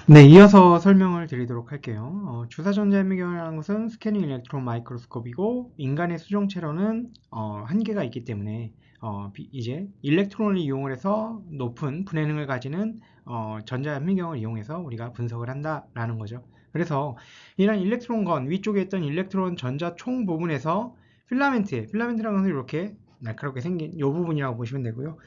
네, 이어서 설명을 드리도록 할게요. 주사전자 현미경이라는 것은 스캐닝 일렉트론 마이크로스코프이고 인간의 수정체로는 한계가 있기 때문에 이제 일렉트론을 이용을 해서 높은 분해능을 가지는 전자 현미경을 이용해서 우리가 분석을 한다라는 거죠. 그래서 이런 일렉트론건 위쪽에 있던 일렉트론 전자 총 부분에서 필라멘트라는 것은 이렇게 날카롭게 생긴 이 부분이라고 보시면 되고요.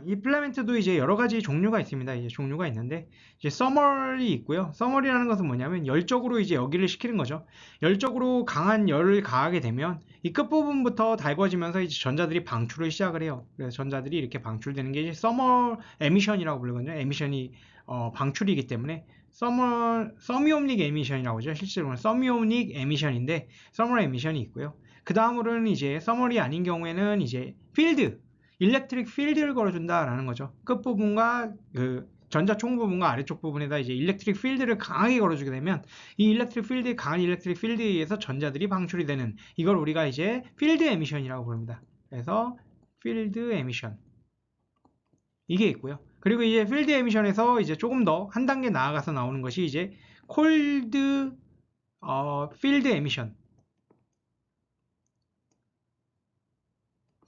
이 필라멘트도 이제 여러 가지 종류가 있습니다. 이제 종류가 있는데 이제 서멀이 있고요. 서멀이라는 것은 뭐냐면 열적으로 이제 여기를 시키는 거죠. 열적으로 강한 열을 가하게 되면 이 끝부분부터 달궈지면서 이제 전자들이 방출을 시작을 해요. 그래서 전자들이 이렇게 방출되는 게 이제 서멀 에미션이라고 부르거든요. 에미션이 방출이기 때문에 서미오닉 에미션이라고 하죠. 실제로는 서미오닉 에미션인데 서멀 에미션이 있고요. 그 다음으로는 이제 서멀이 아닌 경우에는 이제 일렉트릭 필드를 걸어준다라는 거죠. 끝부분과 그 전자 총 부분과 아래쪽 부분에다 이제 일렉트릭 필드를 강하게 걸어주게 되면 이 일렉트릭 필드, 강한 일렉트릭 필드에 의해서 전자들이 방출이 되는 이걸 우리가 이제 필드 에미션이라고 부릅니다. 그래서 필드 에미션 이게 있고요. 그리고 이제 필드 에미션에서 이제 조금 더 한 단계 나아가서 나오는 것이 이제 콜드 필드 에미션,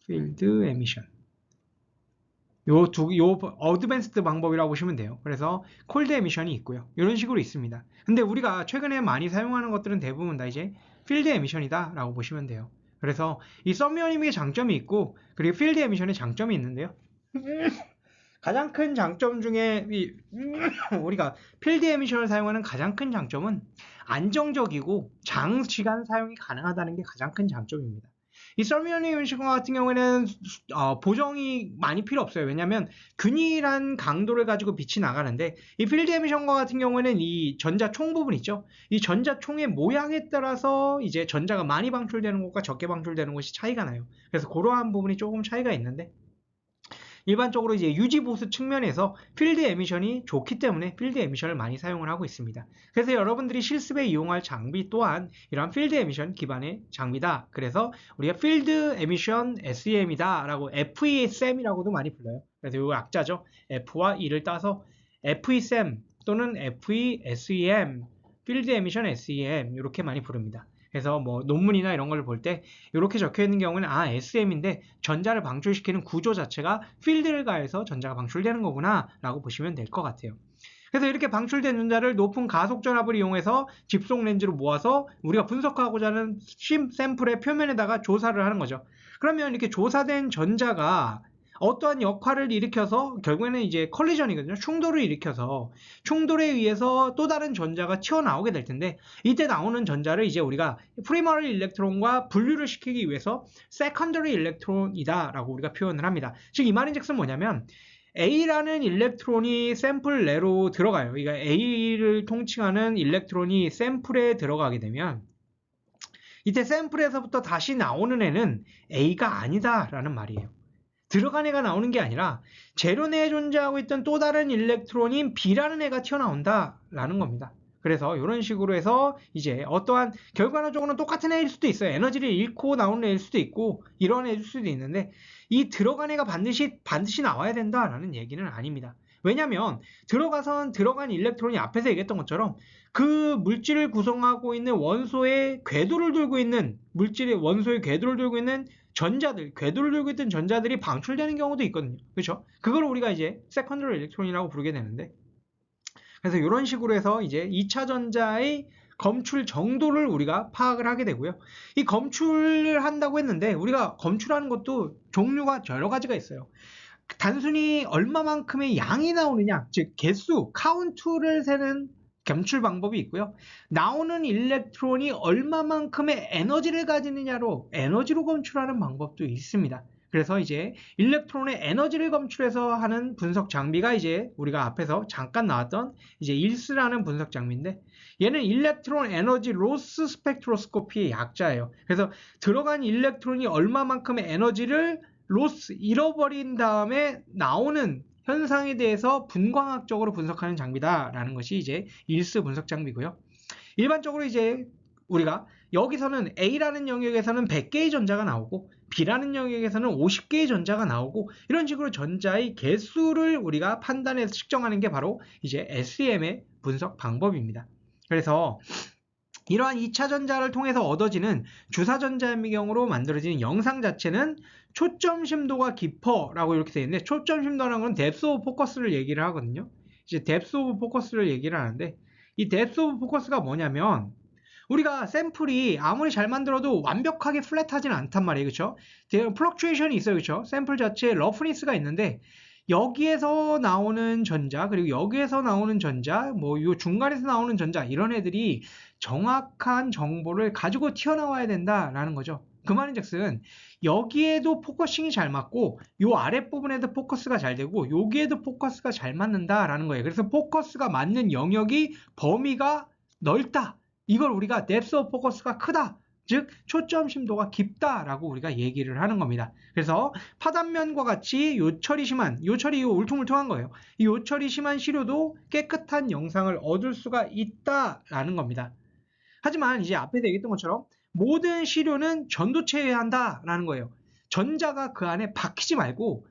필드 에미션. 요 어드밴스드 방법이라고 보시면 돼요. 그래서 콜드 에미션이 있고요. 이런 식으로 있습니다. 근데 우리가 최근에 많이 사용하는 것들은 대부분 다 이제 필드 에미션이다 라고 보시면 돼요. 그래서 이 썸미어닝의 장점이 있고 그리고 필드 에미션의 장점이 있는데요. 가장 큰 장점 중에 우리가 필드 에미션을 사용하는 가장 큰 장점은 안정적이고 장시간 사용이 가능하다는 게 가장 큰 장점입니다. 이 썰미언의 음식과 같은 경우에는 보정이 많이 필요 없어요. 왜냐하면 균일한 강도를 가지고 빛이 나가는데 이 필드 에미션과 같은 경우에는 이 전자 총 부분 있죠. 이 전자 총의 모양에 따라서 이제 전자가 많이 방출되는 것과 적게 방출되는 것이 차이가 나요. 그래서 그러한 부분이 조금 차이가 있는데 일반적으로 이제 유지 보수 측면에서 필드 에미션이 좋기 때문에 필드 에미션을 많이 사용을 하고 있습니다. 그래서 여러분들이 실습에 이용할 장비 또한 이러한 필드 에미션 기반의 장비다. 그래서 우리가 필드 에미션 SEM이다 라고 FESM이라고도 많이 불러요. 그래서 이 약자죠. F와 E를 따서 FESM 또는 FESEM, 필드 에미션 SEM 이렇게 많이 부릅니다. 그래서 뭐 논문이나 이런 걸 볼 때 이렇게 적혀 있는 경우는 SM인데 전자를 방출시키는 구조 자체가 필드를 가해서 전자가 방출되는 거구나 라고 보시면 될 것 같아요. 그래서 이렇게 방출된 전자를 높은 가속 전압을 이용해서 집속 렌즈로 모아서 우리가 분석하고자 하는 샘플의 표면에다가 조사를 하는 거죠. 그러면 이렇게 조사된 전자가 어떠한 역할을 일으켜서 결국에는 이제 컬리전이거든요. 충돌을 일으켜서 충돌에 의해서 또 다른 전자가 튀어나오게 될 텐데 이때 나오는 전자를 이제 우리가 프리머리 일렉트론과 분류를 시키기 위해서 세컨더리 일렉트론이다 라고 우리가 표현을 합니다. 즉 이 말인즉슨 뭐냐면 A라는 일렉트론이 샘플 내로 들어가요. 그러니까 A를 통칭하는 일렉트론이 샘플에 들어가게 되면 이때 샘플에서부터 다시 나오는 애는 A가 아니다라는 말이에요. 들어간 애가 나오는 게 아니라 재료 내에 존재하고 있던 또 다른 일렉트론인 B라는 애가 튀어나온다라는 겁니다. 그래서 이런 식으로 해서 이제 어떠한 결과적으로는 똑같은 애일 수도 있어요. 에너지를 잃고 나오는 애일 수도 있고 이런 애일 수도 있는데 이 들어간 애가 반드시 나와야 된다라는 얘기는 아닙니다. 왜냐하면 들어간 일렉트론이 앞에서 얘기했던 것처럼 그 물질을 구성하고 있는 원소의 궤도를 들고 있는 전자들, 궤도를 들고 있던 전자들이 방출되는 경우도 있거든요. 그렇죠? 그걸 우리가 이제 세컨더리 일렉트론이라고 부르게 되는데 그래서 이런 식으로 해서 이제 2차 전자의 검출 정도를 우리가 파악을 하게 되고요. 이 검출을 한다고 했는데 우리가 검출하는 것도 종류가 여러 가지가 있어요. 단순히 얼마만큼의 양이 나오느냐, 즉 개수, 카운트를 세는 검출 방법이 있고요. 나오는 일렉트론이 얼마만큼의 에너지를 가지느냐로 에너지로 검출하는 방법도 있습니다. 그래서 이제 일렉트론의 에너지를 검출해서 하는 분석 장비가 이제 우리가 앞에서 잠깐 나왔던 이제 일스라는 분석 장비인데 얘는 일렉트론 에너지 로스 스펙트로스코피의 약자예요. 그래서 들어간 일렉트론이 얼마만큼의 에너지를 잃어버린 다음에 나오는 현상에 대해서 분광학적으로 분석하는 장비다라는 것이 이제 일스 분석 장비고요. 일반적으로 이제 우리가 여기서는 A라는 영역에서는 100개의 전자가 나오고 B라는 영역에서는 50개의 전자가 나오고 이런 식으로 전자의 개수를 우리가 판단해서 측정하는 게 바로 이제 SEM의 분석 방법입니다. 그래서 이러한 2차 전자를 통해서 얻어지는 주사 전자현미경으로 만들어지는 영상 자체는 초점 심도가 깊어라고 이렇게 되어 있는데, 초점 심도라는 건 depth of focus를 얘기를 하거든요. 이제 depth of focus를 얘기를 하는데, 이 depth of focus가 뭐냐면 우리가 샘플이 아무리 잘 만들어도 완벽하게 플랫하지는 않단 말이에요. 그렇죠? 플럭추에이션이 있어요. 그렇죠? 샘플 자체에 러프니스가 있는데 여기에서 나오는 전자, 그리고 여기에서 나오는 전자, 뭐 요 중간에서 나오는 전자, 이런 애들이 정확한 정보를 가지고 튀어나와야 된다라는 거죠. 그 말인즉슨 여기에도 포커싱이 잘 맞고 요 아랫부분에도 포커스가 잘 되고 여기에도 포커스가 잘 맞는다라는 거예요. 그래서 포커스가 맞는 영역이, 범위가 넓다. 이걸 우리가 depth of focus가 크다, 즉 초점 심도가 깊다라고 우리가 얘기를 하는 겁니다. 그래서 파단면과 같이 요철이 심한, 요철이 울퉁불퉁한 거예요. 이 요철이 심한 시료도 깨끗한 영상을 얻을 수가 있다라는 겁니다. 하지만 이제 앞에서 얘기했던 것처럼 모든 시료는 전도체여야 한다라는 거예요. 전자가 그 안에 박히지 말고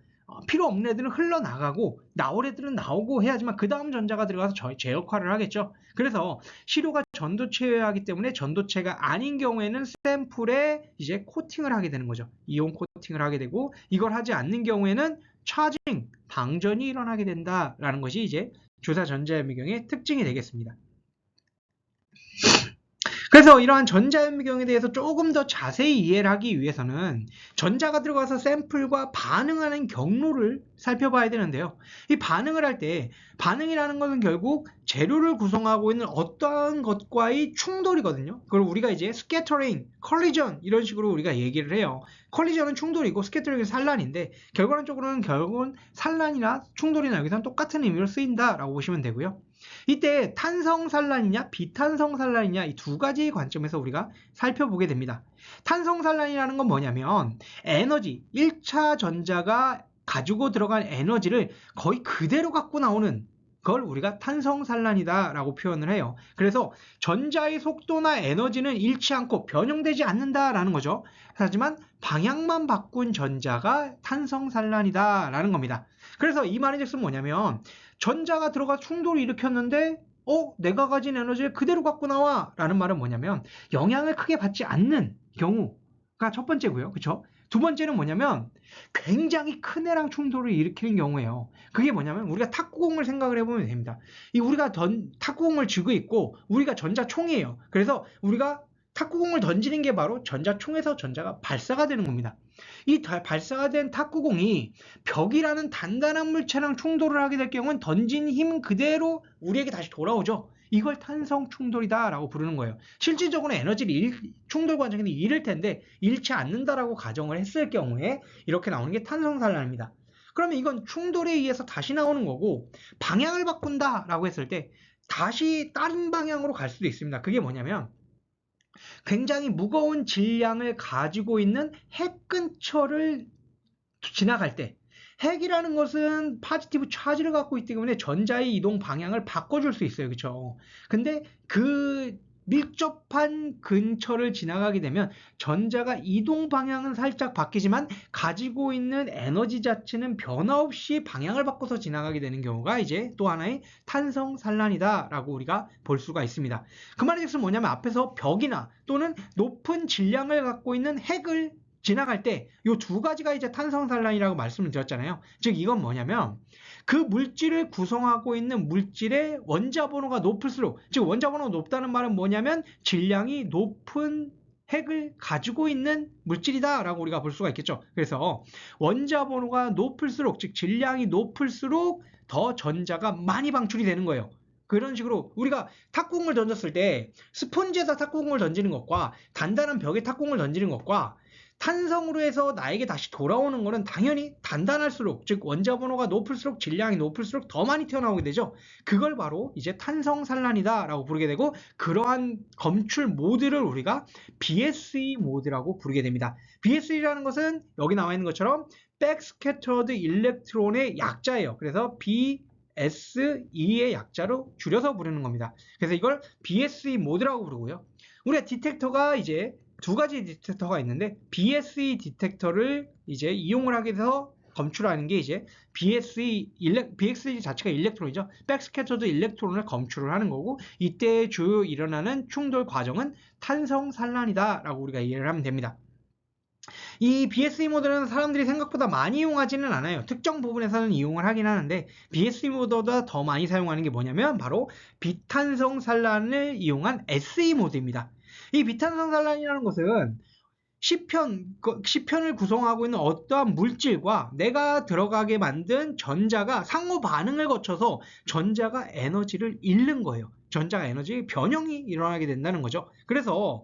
필요 없는 애들은 흘러나가고 나올 애들은 나오고 해야지만 그 다음 전자가 들어가서 제 역할을 하겠죠. 그래서 시료가 전도체여야 하기 때문에 전도체가 아닌 경우에는 샘플에 이제 코팅을 하게 되는 거죠. 이온 코팅을 하게 되고, 이걸 하지 않는 경우에는 차징, 방전이 일어나게 된다라는 것이 이제 주사 전자현미경의 특징이 되겠습니다. 그래서 이러한 전자현미경에 대해서 조금 더 자세히 이해를 하기 위해서는 전자가 들어가서 샘플과 반응하는 경로를 살펴봐야 되는데요. 이 반응을 할 때, 반응이라는 것은 결국 재료를 구성하고 있는 어떠한 것과의 충돌이거든요. 그걸 우리가 이제 스캐터링, 컬리전 이런 식으로 우리가 얘기를 해요. 컬리전은 충돌이고 스캐터링은 산란인데, 결과론적으로는 결국은 산란이나 충돌이나 여기서는 똑같은 의미로 쓰인다라고 보시면 되고요. 이때 탄성산란이냐 비탄성산란이냐, 이 두 가지 관점에서 우리가 살펴보게 됩니다. 탄성산란이라는 건 뭐냐면 에너지, 1차 전자가 가지고 들어간 에너지를 거의 그대로 갖고 나오는 걸 우리가 탄성산란이다 라고 표현을 해요. 그래서 전자의 속도나 에너지는 잃지 않고 변형되지 않는다라는 거죠. 하지만 방향만 바꾼 전자가 탄성산란이다 라는 겁니다. 그래서 이 말인즉슨 뭐냐면 전자가 들어가 충돌을 일으켰는데 내가 가진 에너지를 그대로 갖고 나와 라는 말은 뭐냐면 영향을 크게 받지 않는 경우가 첫 번째고요. 그렇죠? 두 번째는 뭐냐면 굉장히 큰 애랑 충돌을 일으키는 경우예요. 그게 뭐냐면 우리가 탁구공을 생각을 해보면 됩니다. 우리가 탁구공을 쥐고 있고 우리가 전자총이에요. 그래서 우리가 탁구공을 던지는 게 바로 전자총에서 전자가 발사가 되는 겁니다. 이 발사가 된 탁구공이 벽이라는 단단한 물체랑 충돌을 하게 될 경우는 던진 힘 그대로 우리에게 다시 돌아오죠. 이걸 탄성 충돌이다 라고 부르는 거예요. 실질적으로 에너지를 충돌 과정에서 잃을 텐데 잃지 않는다라고 가정을 했을 경우에 이렇게 나오는 게 탄성산란입니다. 그러면 이건 충돌에 의해서 다시 나오는 거고, 방향을 바꾼다 라고 했을 때 다시 다른 방향으로 갈 수도 있습니다. 그게 뭐냐면 굉장히 무거운 질량을 가지고 있는 핵 근처를 지나갈 때, 핵이라는 것은 포지티브 차지를 갖고 있기 때문에 전자의 이동 방향을 바꿔줄 수 있어요. 그렇죠? 근데 그 밀접한 근처를 지나가게 되면 전자가 이동 방향은 살짝 바뀌지만 가지고 있는 에너지 자체는 변화 없이 방향을 바꿔서 지나가게 되는 경우가 이제 또 하나의 탄성산란이다라고 우리가 볼 수가 있습니다. 그 말의 뜻은 뭐냐면 앞에서 벽이나 또는 높은 질량을 갖고 있는 핵을 지나갈 때 이 두 가지가 이제 탄성산란이라고 말씀을 드렸잖아요. 즉 이건 뭐냐면 그 물질을 구성하고 있는 물질의 원자 번호가 높을수록, 즉 원자 번호가 높다는 말은 뭐냐면 질량이 높은 핵을 가지고 있는 물질이다 라고 우리가 볼 수가 있겠죠. 그래서 원자 번호가 높을수록, 즉 질량이 높을수록 더 전자가 많이 방출이 되는 거예요. 그런 식으로 우리가 탁구공을 던졌을 때 스펀지에서 탁구공을 던지는 것과 단단한 벽에 탁구공을 던지는 것과 탄성으로 해서 나에게 다시 돌아오는 것은 당연히 단단할수록, 즉 원자 번호가 높을수록 질량이 높을수록 더 많이 튀어나오게 되죠. 그걸 바로 이제 탄성산란이다 라고 부르게 되고, 그러한 검출 모드를 우리가 BSE 모드라고 부르게 됩니다. BSE라는 것은 여기 나와 있는 것처럼 백스캐터드 일렉트론의 약자예요. 그래서 BSE의 약자로 줄여서 부르는 겁니다. 그래서 이걸 BSE 모드라고 부르고요. 우리가 디텍터가 이제 두 가지 디텍터가 있는데 BSE 디텍터를 이제 이용을 하게 돼서 검출하는 게 이제 BSE 자체가 일렉트론이죠. 백스캐터드 일렉트론을 검출을 하는 거고, 이때 주요 일어나는 충돌 과정은 탄성산란이다라고 우리가 이해를 하면 됩니다. 이 BSE 모드는 사람들이 생각보다 많이 이용하지는 않아요. 특정 부분에서는 이용을 하긴 하는데, BSE 모드보다 더 많이 사용하는 게 뭐냐면 바로 비탄성 산란을 이용한 SE 모드입니다. 이 비탄성 산란이라는 것은 시편을 구성하고 있는 어떠한 물질과 내가 들어가게 만든 전자가 상호 반응을 거쳐서 전자가 에너지를 잃는 거예요. 전자가 에너지 변형이 일어나게 된다는 거죠. 그래서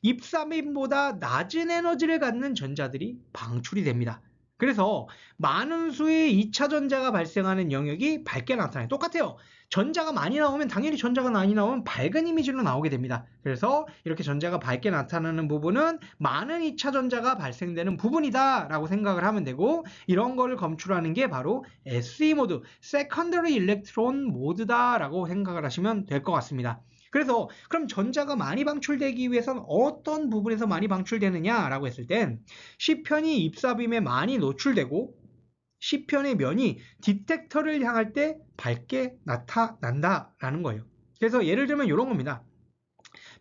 입사빔보다 낮은 에너지를 갖는 전자들이 방출이 됩니다. 그래서 많은 수의 2차 전자가 발생하는 영역이 밝게 나타나요. 똑같아요. 전자가 많이 나오면 당연히 전자가 많이 나오면 밝은 이미지로 나오게 됩니다. 그래서 이렇게 전자가 밝게 나타나는 부분은 많은 2차 전자가 발생되는 부분이다 라고 생각을 하면 되고, 이런 거를 검출하는 게 바로 SE 모드, Secondary Electron 모드다 라고 생각을 하시면 될 것 같습니다. 그래서 그럼 전자가 많이 방출되기 위해서는 어떤 부분에서 많이 방출되느냐라고 했을 땐 C편이 입사빔에 많이 노출되고 C편의 면이 디텍터를 향할 때 밝게 나타난다라는 거예요. 그래서 예를 들면 이런 겁니다.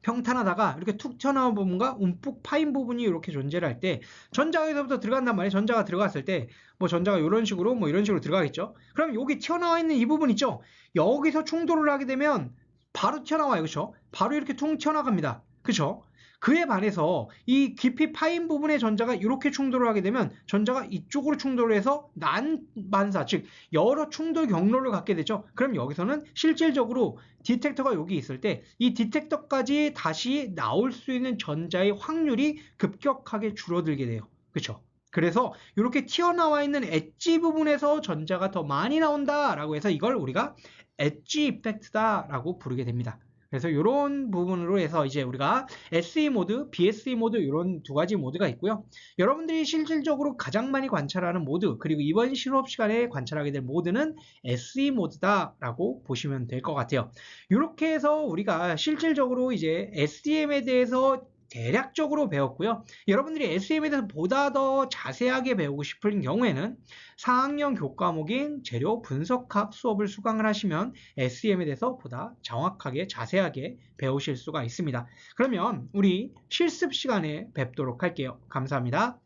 평탄하다가 이렇게 툭 튀어나온 부분과 움푹 파인 부분이 이렇게 존재를 할 때 전자에서부터 들어간단 말이에요. 전자가 들어갔을 때 뭐 전자가 이런 식으로 들어가겠죠. 그럼 여기 튀어나와 있는 이 부분 있죠. 여기서 충돌을 하게 되면 바로 튀어나와요. 그렇죠? 바로 이렇게 퉁 튀어나갑니다. 그렇죠? 그에 반해서 이 깊이 파인 부분의 전자가 이렇게 충돌을 하게 되면 전자가 이쪽으로 충돌을 해서 난반사, 즉 여러 충돌 경로를 갖게 되죠. 그럼 여기서는 실질적으로 디텍터가 여기 있을 때 이 디텍터까지 다시 나올 수 있는 전자의 확률이 급격하게 줄어들게 돼요. 그렇죠? 그래서 이렇게 튀어나와 있는 엣지 부분에서 전자가 더 많이 나온다라고 해서 이걸 우리가 엣지 이펙트다라고 부르게 됩니다. 그래서 이런 부분으로 해서 이제 우리가 SE 모드, BSE 모드 이런 두 가지 모드가 있고요. 여러분들이 실질적으로 가장 많이 관찰하는 모드, 그리고 이번 실업 시간에 관찰하게 될 모드는 SE 모드다라고 보시면 될 것 같아요. 이렇게 해서 우리가 실질적으로 이제 SEM에 대해서 대략적으로 배웠고요. 여러분들이 SEM에 대해서 보다 더 자세하게 배우고 싶은 경우에는 4학년 교과목인 재료 분석학 수업을 수강을 하시면 SEM에 대해서 보다 정확하게 자세하게 배우실 수가 있습니다. 그러면 우리 실습 시간에 뵙도록 할게요. 감사합니다.